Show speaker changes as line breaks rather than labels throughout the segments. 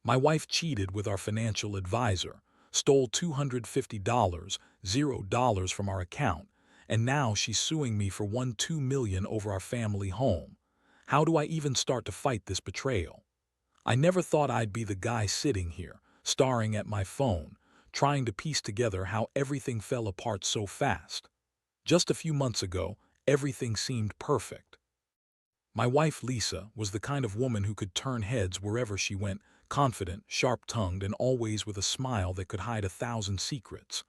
My wife cheated with our financial advisor, stole $250, $0 from our account, and now she's suing me for $2 million over our family home. How do I even start to fight this betrayal? I never thought I'd be the guy sitting here, staring at my phone, trying to piece together how everything fell apart so fast. Just a few months ago, everything seemed perfect. My wife, Lisa, was the kind of woman who could turn heads wherever she went, confident, sharp-tongued, and always with a smile that could hide 1,000 secrets.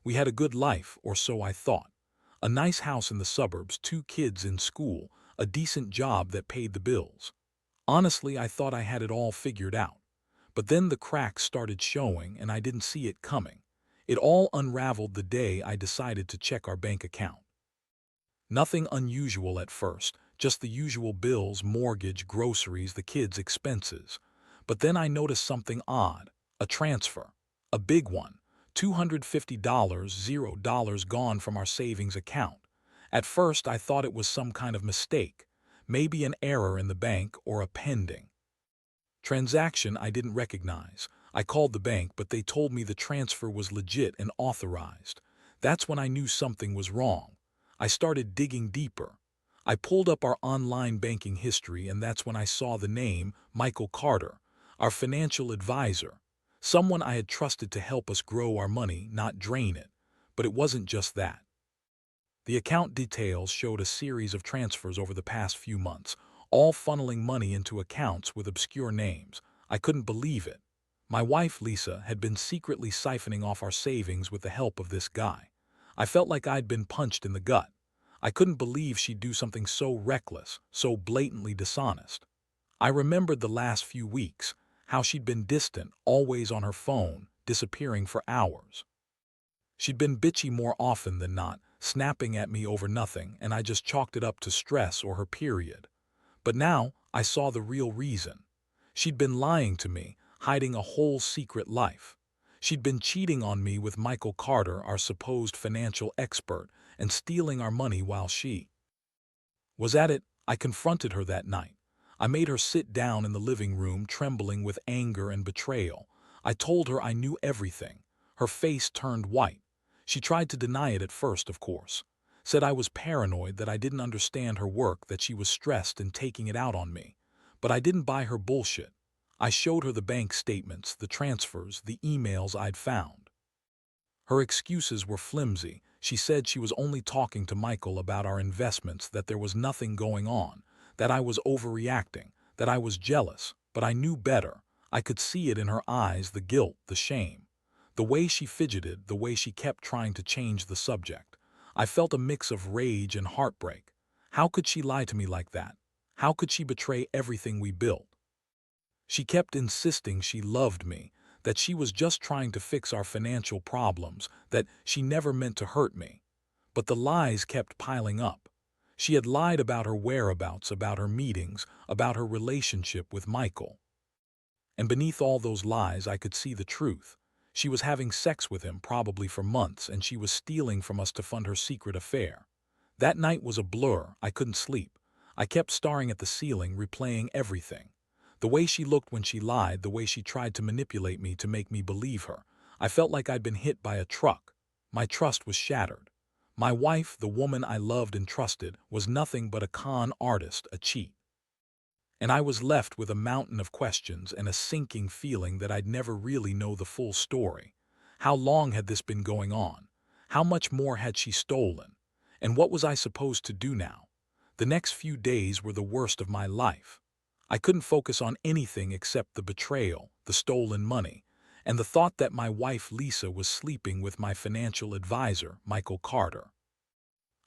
We had a good life, or so I thought. A nice house in the suburbs, 2 kids in school, a decent job that paid the bills. Honestly, I thought I had it all figured out. But then the cracks started showing, and I didn't see it coming. It all unraveled the day I decided to check our bank account. Nothing unusual at first, just the usual bills, mortgage, groceries, the kids' expenses. But then I noticed something odd, a transfer, a big one, $250, $0 gone from our savings account. At first I thought it was some kind of mistake, maybe an error in the bank or a pending transaction I didn't recognize. I called the bank, but they told me the transfer was legit and authorized. That's when I knew something was wrong. I started digging deeper. I pulled up our online banking history, and that's when I saw the name Michael Carter, our financial advisor, someone I had trusted to help us grow our money, not drain it. But it wasn't just that. The account details showed a series of transfers over the past few months, all funneling money into accounts with obscure names. I couldn't believe it. My wife, Lisa, had been secretly siphoning off our savings with the help of this guy. I felt like I'd been punched in the gut. I couldn't believe she'd do something so reckless, so blatantly dishonest. I remembered the last few weeks, how she'd been distant, always on her phone, disappearing for hours. She'd been bitchy more often than not, snapping at me over nothing, and I just chalked it up to stress or her period. But now I saw the real reason. She'd been lying to me, hiding a whole secret life. She'd been cheating on me with Michael Carter, our supposed financial expert, and stealing our money while she was at it. I confronted her that night. I made her sit down in the living room, trembling with anger and betrayal. I told her I knew everything. Her face turned white. She tried to deny it at first, of course. Said I was paranoid, that I didn't understand her work, that she was stressed and taking it out on me. But I didn't buy her bullshit. I showed her the bank statements, the transfers, the emails I'd found. Her excuses were flimsy. She said she was only talking to Michael about our investments, that there was nothing going on, that I was overreacting, that I was jealous. But I knew better. I could see it in her eyes, the guilt, the shame. The way she fidgeted, the way she kept trying to change the subject. I felt a mix of rage and heartbreak. How could she lie to me like that? How could she betray everything we built? She kept insisting she loved me, that she was just trying to fix our financial problems, that she never meant to hurt me. But the lies kept piling up. She had lied about her whereabouts, about her meetings, about her relationship with Michael. And beneath all those lies, I could see the truth. She was having sex with him, probably for months, and she was stealing from us to fund her secret affair. That night was a blur. I couldn't sleep. I kept staring at the ceiling, replaying everything. The way she looked when she lied, the way she tried to manipulate me to make me believe her. I felt like I'd been hit by a truck. My trust was shattered. My wife, the woman I loved and trusted, was nothing but a con artist, a cheat. And I was left with a mountain of questions and a sinking feeling that I'd never really know the full story. How long had this been going on? How much more had she stolen? And what was I supposed to do now? The next few days were the worst of my life. I couldn't focus on anything except the betrayal, the stolen money, and the thought that my wife Lisa was sleeping with my financial advisor, Michael Carter.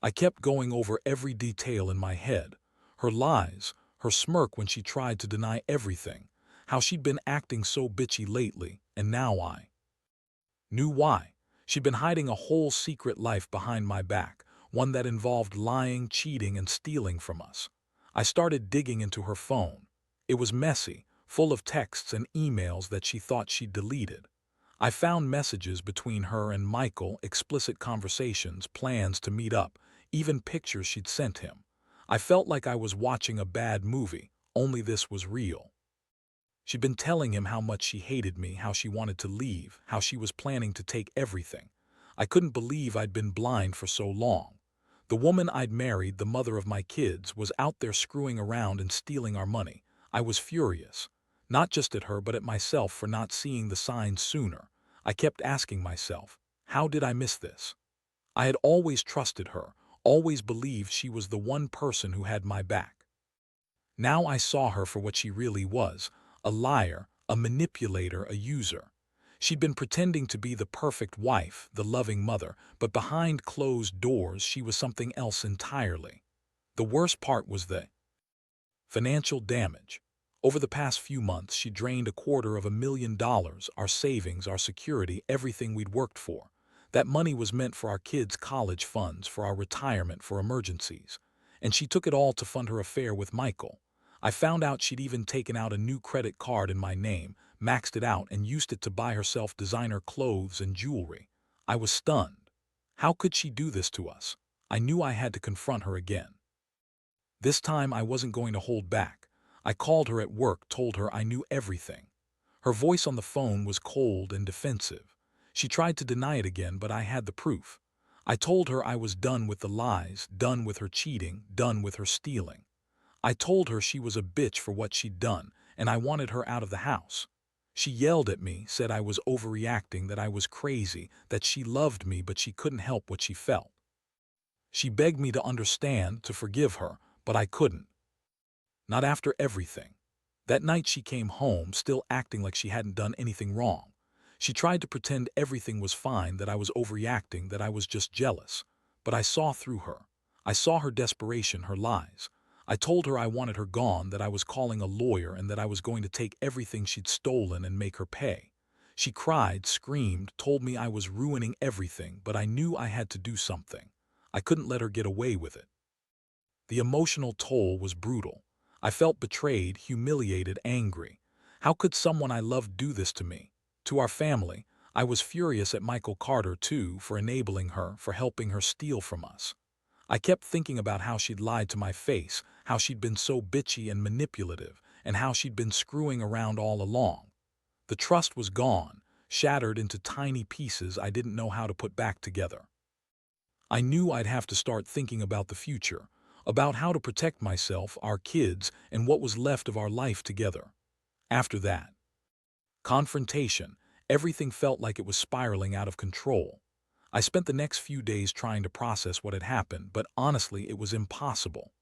I kept going over every detail in my head. Her lies, her smirk when she tried to deny everything, how she'd been acting so bitchy lately, and now I knew why. She'd been hiding a whole secret life behind my back, one that involved lying, cheating, and stealing from us. I started digging into her phone. It was messy, full of texts and emails that she thought she'd deleted. I found messages between her and Michael, explicit conversations, plans to meet up, even pictures she'd sent him. I felt like I was watching a bad movie, only this was real. She'd been telling him how much she hated me, how she wanted to leave, how she was planning to take everything. I couldn't believe I'd been blind for so long. The woman I'd married, the mother of my kids, was out there screwing around and stealing our money. I was furious. Not just at her, but at myself for not seeing the signs sooner. I kept asking myself, how did I miss this? I had always trusted her, always believed she was the one person who had my back. Now I saw her for what she really was, a liar, a manipulator, a user. She'd been pretending to be the perfect wife, the loving mother, but behind closed doors she was something else entirely. The worst part was the financial damage. Over the past few months, she drained $250,000, our savings, our security, everything we'd worked for. That money was meant for our kids' college funds, for our retirement, for emergencies. And she took it all to fund her affair with Michael. I found out she'd even taken out a new credit card in my name, maxed it out, and used it to buy herself designer clothes and jewelry. I was stunned. How could she do this to us? I knew I had to confront her again. This time I wasn't going to hold back. I called her at work, told her I knew everything. Her voice on the phone was cold and defensive. She tried to deny it again, but I had the proof. I told her I was done with the lies, done with her cheating, done with her stealing. I told her she was a bitch for what she'd done, and I wanted her out of the house. She yelled at me, said I was overreacting, that I was crazy, that she loved me but she couldn't help what she felt. She begged me to understand, to forgive her, but I couldn't. Not after everything. That night she came home, still acting like she hadn't done anything wrong. She tried to pretend everything was fine, that I was overreacting, that I was just jealous. But I saw through her. I saw her desperation, her lies. I told her I wanted her gone, that I was calling a lawyer, and that I was going to take everything she'd stolen and make her pay. She cried, screamed, told me I was ruining everything, but I knew I had to do something. I couldn't let her get away with it. The emotional toll was brutal. I felt betrayed, humiliated, angry. How could someone I loved do this to me? To our family. I was furious at Michael Carter, too, for enabling her, for helping her steal from us. I kept thinking about how she'd lied to my face, how she'd been so bitchy and manipulative, and how she'd been screwing around all along. The trust was gone, shattered into tiny pieces I didn't know how to put back together. I knew I'd have to start thinking about the future, about how to protect myself, our kids, and what was left of our life together. After that confrontation, everything felt like it was spiraling out of control. I spent the next few days trying to process what had happened, but honestly, it was impossible.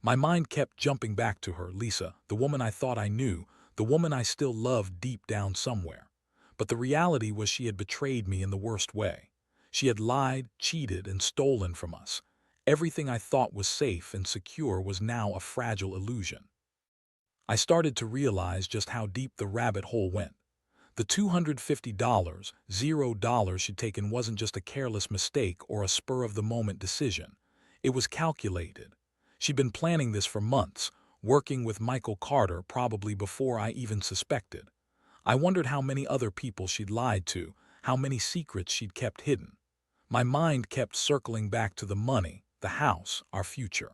My mind kept jumping back to her, Lisa, the woman I thought I knew, the woman I still loved deep down somewhere. But the reality was she had betrayed me in the worst way. She had lied, cheated, and stolen from us. Everything I thought was safe and secure was now a fragile illusion. I started to realize just how deep the rabbit hole went. The $250, $0 she'd taken wasn't just a careless mistake or a spur-of-the-moment decision. It was calculated. She'd been planning this for months, working with Michael Carter probably before I even suspected. I wondered how many other people she'd lied to, how many secrets she'd kept hidden. My mind kept circling back to the money, the house, our future.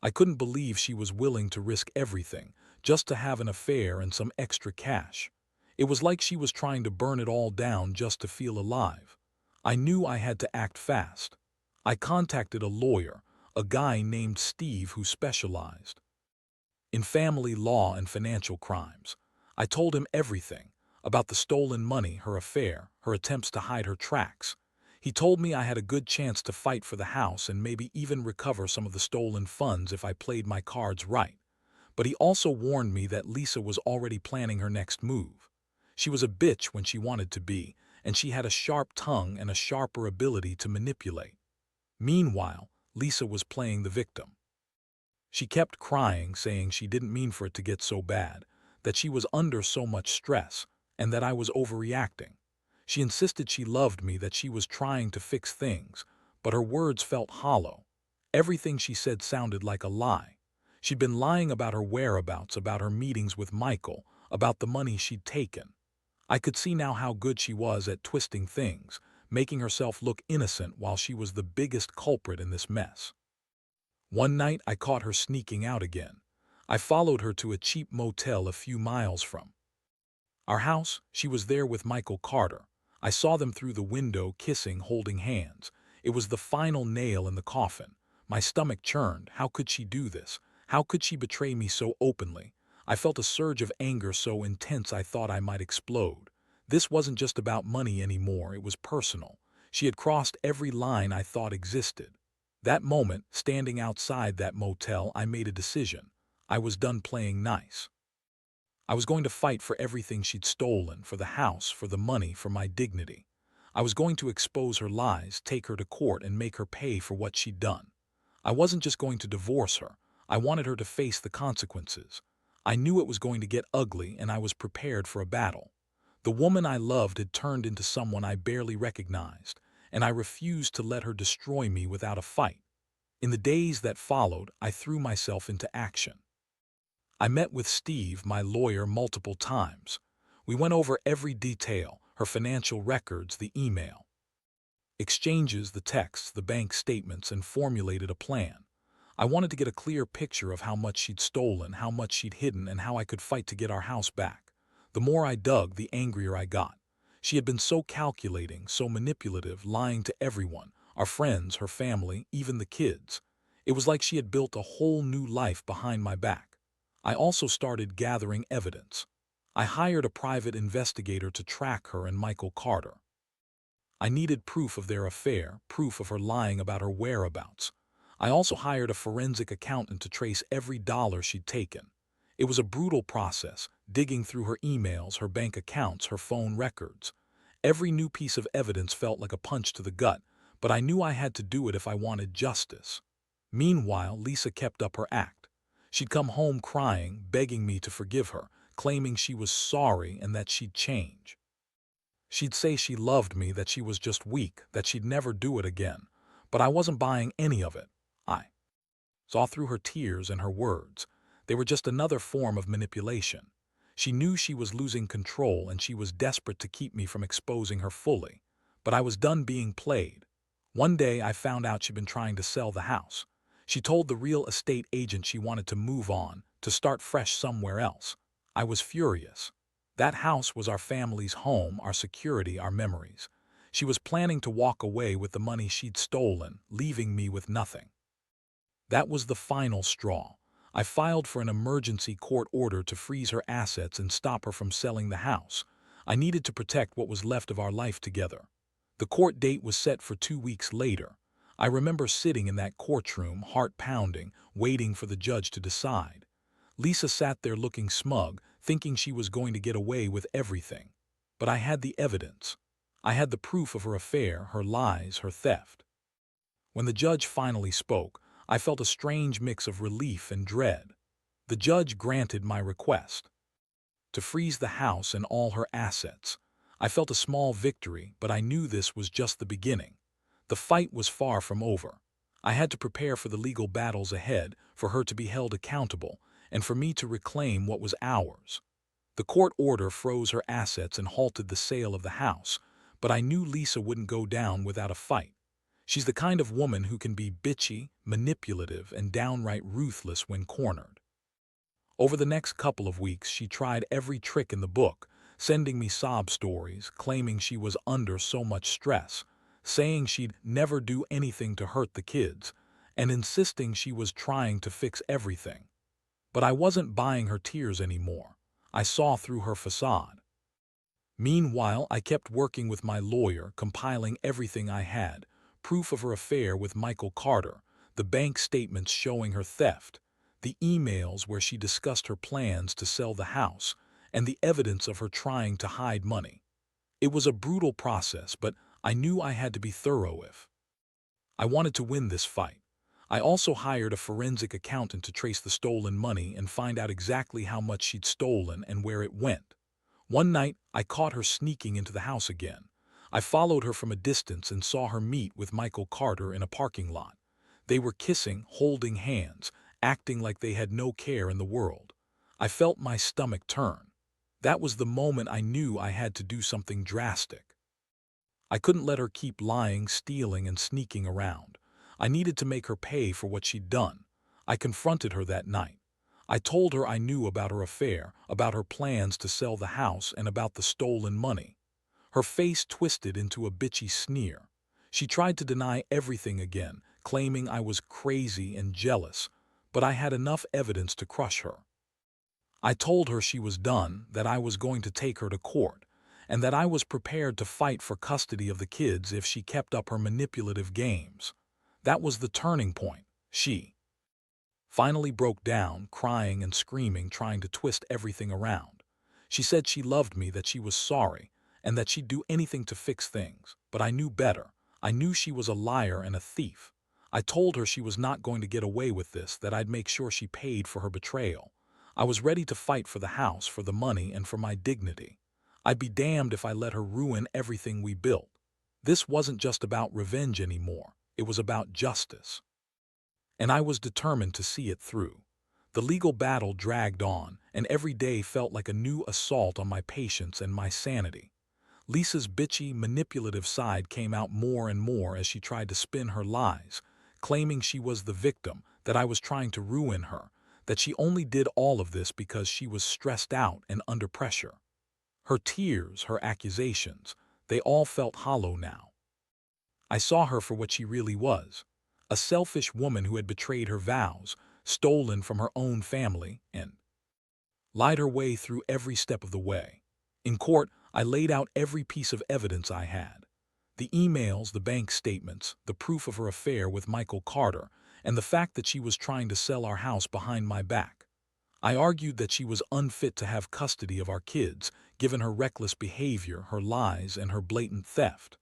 I couldn't believe she was willing to risk everything just to have an affair and some extra cash. It was like she was trying to burn it all down just to feel alive. I knew I had to act fast. I contacted a lawyer, a guy named Steve who specialized in family law and financial crimes. I told him everything about the stolen money, her affair, her attempts to hide her tracks. He told me I had a good chance to fight for the house and maybe even recover some of the stolen funds if I played my cards right. But he also warned me that Lisa was already planning her next move. She was a bitch when she wanted to be, and she had a sharp tongue and a sharper ability to manipulate. Meanwhile, Lisa was playing the victim. She kept crying, saying she didn't mean for it to get so bad, that she was under so much stress, and that I was overreacting. She insisted she loved me, that she was trying to fix things, but her words felt hollow. Everything she said sounded like a lie. She'd been lying about her whereabouts, about her meetings with Michael, about the money she'd taken. I could see now how good she was at twisting things, making herself look innocent while she was the biggest culprit in this mess. One night I caught her sneaking out again. I followed her to a cheap motel a few miles from our house. She was there with Michael Carter. I saw them through the window, kissing, holding hands. It was the final nail in the coffin. My stomach churned. How could she do this? How could she betray me so openly? I felt a surge of anger so intense I thought I might explode. This wasn't just about money anymore, it was personal. She had crossed every line I thought existed. That moment, standing outside that motel, I made a decision. I was done playing nice. I was going to fight for everything she'd stolen, for the house, for the money, for my dignity. I was going to expose her lies, take her to court, and make her pay for what she'd done. I wasn't just going to divorce her. I wanted her to face the consequences. I knew it was going to get ugly, and I was prepared for a battle. The woman I loved had turned into someone I barely recognized, and I refused to let her destroy me without a fight. In the days that followed, I threw myself into action. I met with Steve, my lawyer, multiple times. We went over every detail, her financial records, the email exchanges, the texts, the bank statements, and formulated a plan. I wanted to get a clear picture of how much she'd stolen, how much she'd hidden, and how I could fight to get our house back. The more I dug, the angrier I got. She had been so calculating, so manipulative, lying to everyone, our friends, her family, even the kids. It was like she had built a whole new life behind my back. I also started gathering evidence. I hired a private investigator to track her and Michael Carter. I needed proof of their affair, proof of her lying about her whereabouts. I also hired a forensic accountant to trace every dollar she'd taken. It was a brutal process, digging through her emails, her bank accounts, her phone records. Every new piece of evidence felt like a punch to the gut, but I knew I had to do it if I wanted justice. Meanwhile, Lisa kept up her act. She'd come home crying, begging me to forgive her, claiming she was sorry and that she'd change. She'd say she loved me, that she was just weak, that she'd never do it again. But I wasn't buying any of it. I saw through her tears and her words. They were just another form of manipulation. She knew she was losing control, and she was desperate to keep me from exposing her fully. But I was done being played. One day I found out she'd been trying to sell the house. She told the real estate agent she wanted to move on, to start fresh somewhere else. I was furious. That house was our family's home, our security, our memories. She was planning to walk away with the money she'd stolen, leaving me with nothing. That was the final straw. I filed for an emergency court order to freeze her assets and stop her from selling the house. I needed to protect what was left of our life together. The court date was set for 2 weeks later. I remember sitting in that courtroom, heart pounding, waiting for the judge to decide. Lisa sat there looking smug, thinking she was going to get away with everything. But I had the evidence. I had the proof of her affair, her lies, her theft. When the judge finally spoke, I felt a strange mix of relief and dread. The judge granted my request to freeze the house and all her assets. I felt a small victory, but I knew this was just the beginning. The fight was far from over. I had to prepare for the legal battles ahead, for her to be held accountable, and for me to reclaim what was ours. The court order froze her assets and halted the sale of the house, but I knew Lisa wouldn't go down without a fight. She's the kind of woman who can be bitchy, manipulative, and downright ruthless when cornered. Over the next couple of weeks, she tried every trick in the book, sending me sob stories, claiming she was under so much stress, saying she'd never do anything to hurt the kids, and insisting she was trying to fix everything. But I wasn't buying her tears anymore. I saw through her facade. Meanwhile, I kept working with my lawyer, compiling everything I had: proof of her affair with Michael Carter, the bank statements showing her theft, the emails where she discussed her plans to sell the house, and the evidence of her trying to hide money. It was a brutal process, but I knew I had to be thorough if I wanted to win this fight. I also hired a forensic accountant to trace the stolen money and find out exactly how much she'd stolen and where it went. One night, I caught her sneaking into the house again. I followed her from a distance and saw her meet with Michael Carter in a parking lot. They were kissing, holding hands, acting like they had no care in the world. I felt my stomach turn. That was the moment I knew I had to do something drastic. I couldn't let her keep lying, stealing, and sneaking around. I needed to make her pay for what she'd done. I confronted her that night. I told her I knew about her affair, about her plans to sell the house, and about the stolen money. Her face twisted into a bitchy sneer. She tried to deny everything again, claiming I was crazy and jealous, but I had enough evidence to crush her. I told her she was done, that I was going to take her to court, and that I was prepared to fight for custody of the kids if she kept up her manipulative games. That was the turning point. She finally broke down, crying and screaming, trying to twist everything around. She said she loved me, that she was sorry, and that she'd do anything to fix things. But I knew better. I knew she was a liar and a thief. I told her she was not going to get away with this, that I'd make sure she paid for her betrayal. I was ready to fight for the house, for the money, and for my dignity. I'd be damned if I let her ruin everything we built. This wasn't just about revenge anymore. It was about justice. And I was determined to see it through. The legal battle dragged on, and every day felt like a new assault on my patience and my sanity. Lisa's bitchy, manipulative side came out more and more as she tried to spin her lies, claiming she was the victim, that I was trying to ruin her, that she only did all of this because she was stressed out and under pressure. Her tears, her accusations, they all felt hollow now. I saw her for what she really was, a selfish woman who had betrayed her vows, stolen from her own family, and lied her way through every step of the way. In court, I laid out every piece of evidence I had. The emails, the bank statements, the proof of her affair with Michael Carter, and the fact that she was trying to sell our house behind my back. I argued that she was unfit to have custody of our kids, given her reckless behavior, her lies, and her blatant theft.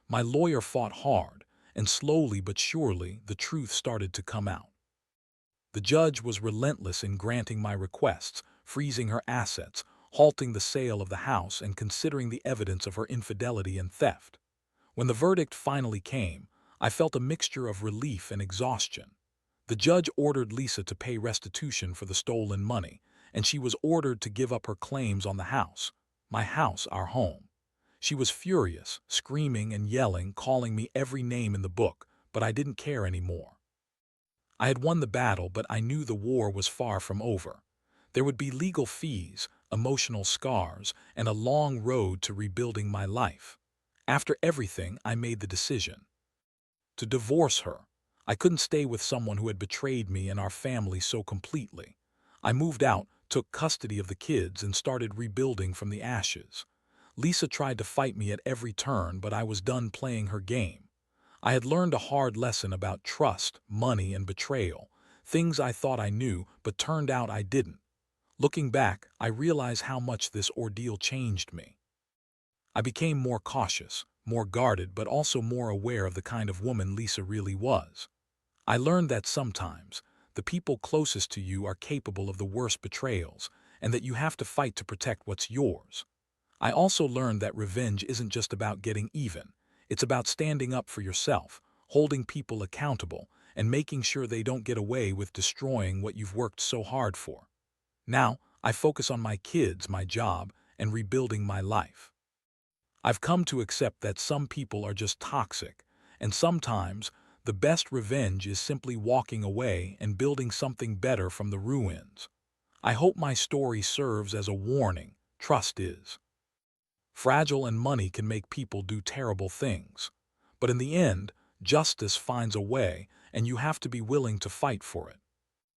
My lawyer fought hard, and slowly but surely the truth started to come out. The judge was relentless in granting my requests, freezing her assets, halting the sale of the house, and considering the evidence of her infidelity and theft. When the verdict finally came, I felt a mixture of relief and exhaustion. The judge ordered Lisa to pay restitution for the stolen money, and she was ordered to give up her claims on the house, my house, our home. She was furious, screaming and yelling, calling me every name in the book, but I didn't care anymore. I had won the battle, but I knew the war was far from over. There would be legal fees, emotional scars, and a long road to rebuilding my life. After everything, I made the decision to divorce her. I couldn't stay with someone who had betrayed me and our family so completely. I moved out, took custody of the kids, and started rebuilding from the ashes. Lisa tried to fight me at every turn, but I was done playing her game. I had learned a hard lesson about trust, money, and betrayal, things I thought I knew, but turned out I didn't. Looking back, I realize how much this ordeal changed me. I became more cautious, more guarded, but also more aware of the kind of woman Lisa really was. I learned that sometimes, the people closest to you are capable of the worst betrayals, and that you have to fight to protect what's yours. I also learned that revenge isn't just about getting even. It's about standing up for yourself, holding people accountable, and making sure they don't get away with destroying what you've worked so hard for. Now, I focus on my kids, my job, and rebuilding my life. I've come to accept that some people are just toxic, and sometimes the best revenge is simply walking away and building something better from the ruins. I hope my story serves as a warning. Trust is fragile, and money can make people do terrible things. But in the end, justice finds a way, and you have to be willing to fight for it.